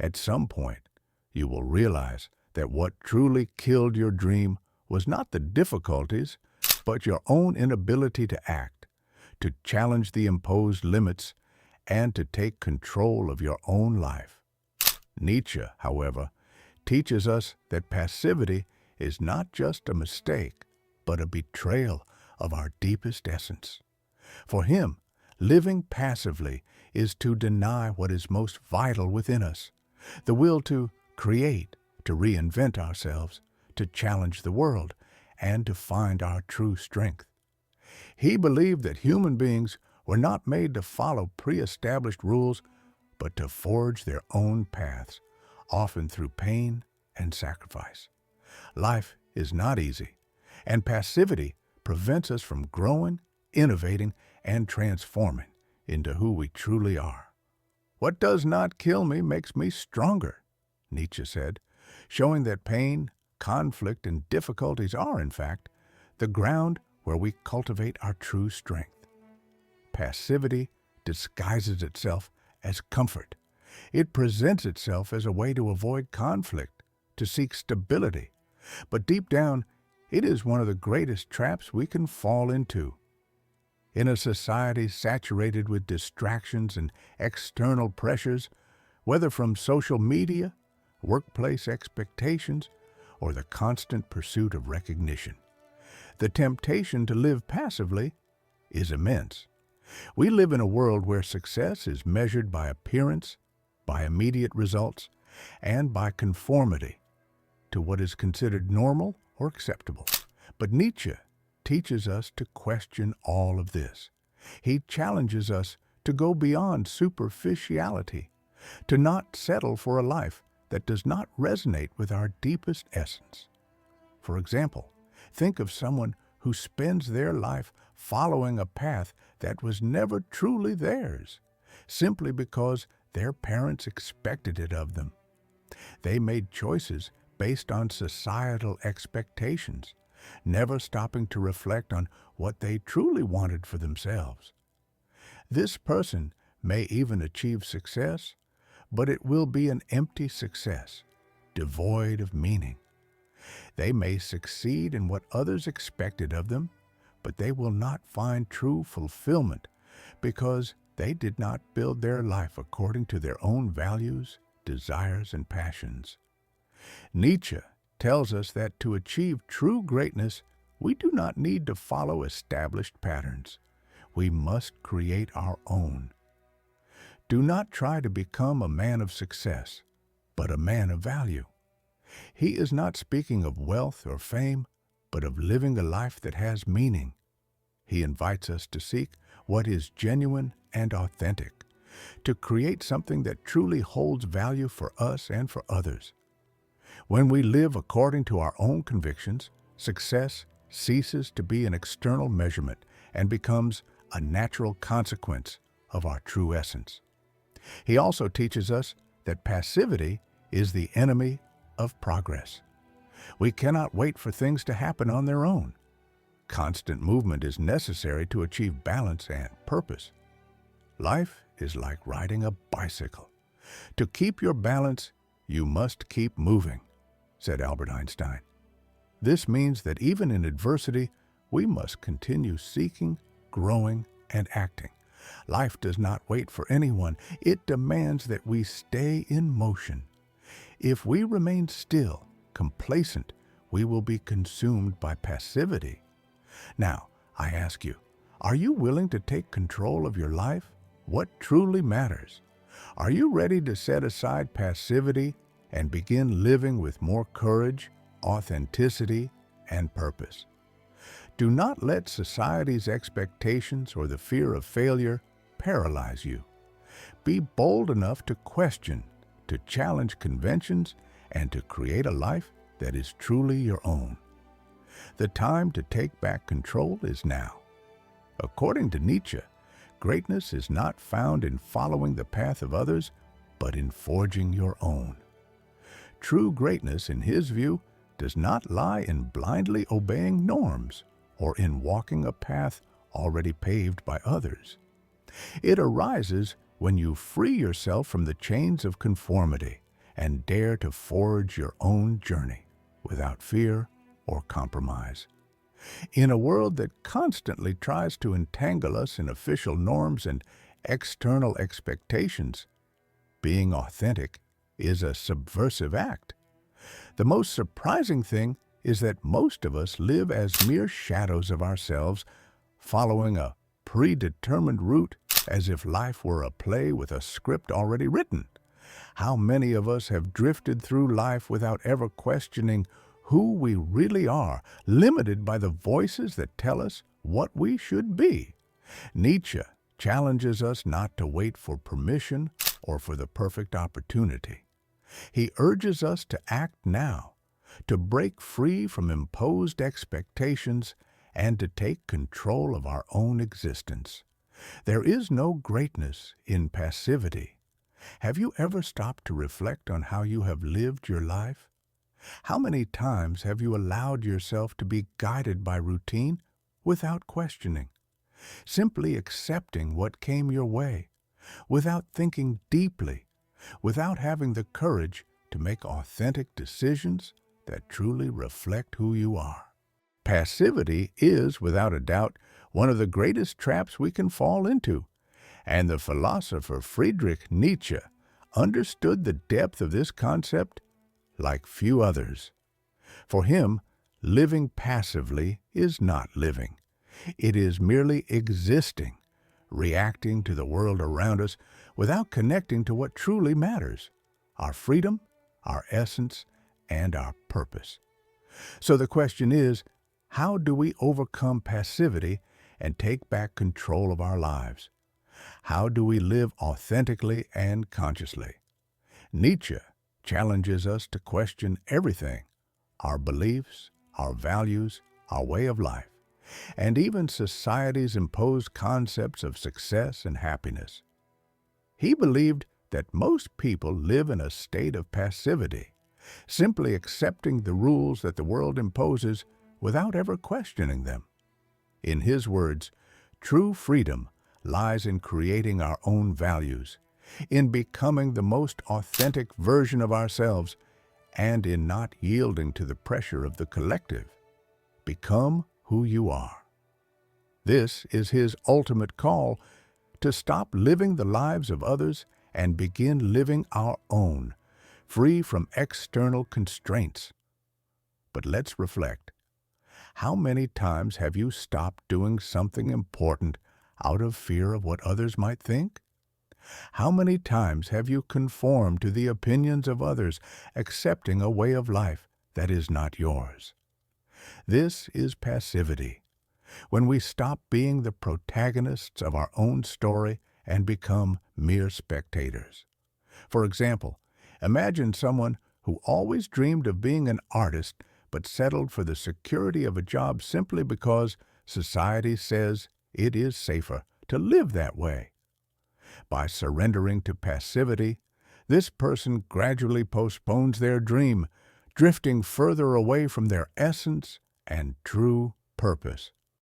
At some point, you will realize that what truly killed your dream was not the difficulties, but your own inability to act, to challenge the imposed limits, and to take control of your own life. Nietzsche, however, teaches us that passivity is not just a mistake, but a betrayal of our deepest essence. For him, living passively is to deny what is most vital within us, the will to create, to reinvent ourselves, to challenge the world, and to find our true strength. He believed that human beings were not made to follow pre-established rules, but to forge their own paths, often through pain and sacrifice. Life is not easy, and passivity prevents us from growing, innovating, and transforming into who we truly are. What does not kill me makes me stronger, Nietzsche said, showing that pain, conflict, and difficulties are, in fact, the ground where we cultivate our true strength. Passivity disguises itself as comfort. It presents itself as a way to avoid conflict, to seek stability. But deep down, it is one of the greatest traps we can fall into. In a society saturated with distractions and external pressures, whether from social media, workplace expectations, or the constant pursuit of recognition, the temptation to live passively is immense. We live in a world where success is measured by appearance, by immediate results, and by conformity to what is considered normal or acceptable. But Nietzsche teaches us to question all of this. He challenges us to go beyond superficiality, to not settle for a life that does not resonate with our deepest essence. For example, think of someone who spends their life following a path that was never truly theirs, simply because their parents expected it of them. They made choices based on societal expectations, never stopping to reflect on what they truly wanted for themselves. This person may even achieve success, but it will be an empty success, devoid of meaning. They may succeed in what others expected of them, but they will not find true fulfillment because they did not build their life according to their own values, desires, and passions. Nietzsche tells us that to achieve true greatness, we do not need to follow established patterns. We must create our own. Do not try to become a man of success, but a man of value. He is not speaking of wealth or fame, but of living a life that has meaning. He invites us to seek what is genuine and authentic, to create something that truly holds value for us and for others. When we live according to our own convictions, success ceases to be an external measurement and becomes a natural consequence of our true essence. He also teaches us that passivity is the enemy of progress. We cannot wait for things to happen on their own. Constant movement is necessary to achieve balance and purpose. Life is like riding a bicycle. To keep your balance, you must keep moving, said Albert Einstein. This means that even in adversity, we must continue seeking, growing, and acting. Life does not wait for anyone. It demands that we stay in motion. If we remain still, complacent, we will be consumed by passivity. Now, I ask you, are you willing to take control of your life? What truly matters? Are you ready to set aside passivity and begin living with more courage, authenticity, and purpose? Do not let society's expectations or the fear of failure paralyze you. Be bold enough to question, to challenge conventions, and to create a life that is truly your own. The time to take back control is now. According to Nietzsche, greatness is not found in following the path of others, but in forging your own. True greatness, in his view, does not lie in blindly obeying norms or in walking a path already paved by others. It arises when you free yourself from the chains of conformity and dare to forge your own journey without fear or compromise. In a world that constantly tries to entangle us in official norms and external expectations, being authentic is a subversive act. The most surprising thing is that most of us live as mere shadows of ourselves, following a predetermined route as if life were a play with a script already written. How many of us have drifted through life without ever questioning who we really are, limited by the voices that tell us what we should be? Nietzsche challenges us not to wait for permission or for the perfect opportunity. He urges us to act now, to break free from imposed expectations, and to take control of our own existence. There is no greatness in passivity. Have you ever stopped to reflect on how you have lived your life? How many times have you allowed yourself to be guided by routine without questioning, simply accepting what came your way, without thinking deeply, without having the courage to make authentic decisions that truly reflect who you are? Passivity is, without a doubt, one of the greatest traps we can fall into, and the philosopher Friedrich Nietzsche understood the depth of this concept like few others. For him, living passively is not living. It is merely existing, reacting to the world around us without connecting to what truly matters: our freedom, our essence, and our purpose. So the question is, how do we overcome passivity and take back control of our lives? How do we live authentically and consciously? Nietzsche challenges us to question everything: our beliefs, our values, our way of life, and even society's imposed concepts of success and happiness. He believed that most people live in a state of passivity, simply accepting the rules that the world imposes without ever questioning them. In his words, true freedom lies in creating our own values, in becoming the most authentic version of ourselves, and in not yielding to the pressure of the collective. Become who you are. This is his ultimate call: to stop living the lives of others and begin living our own, free from external constraints. But let's reflect. How many times have you stopped doing something important out of fear of what others might think? How many times have you conformed to the opinions of others, accepting a way of life that is not yours? This is passivity, when we stop being the protagonists of our own story and become mere spectators. For example, imagine someone who always dreamed of being an artist but settled for the security of a job simply because society says it is safer to live that way. By surrendering to passivity, this person gradually postpones their dream, drifting further away from their essence and true purpose.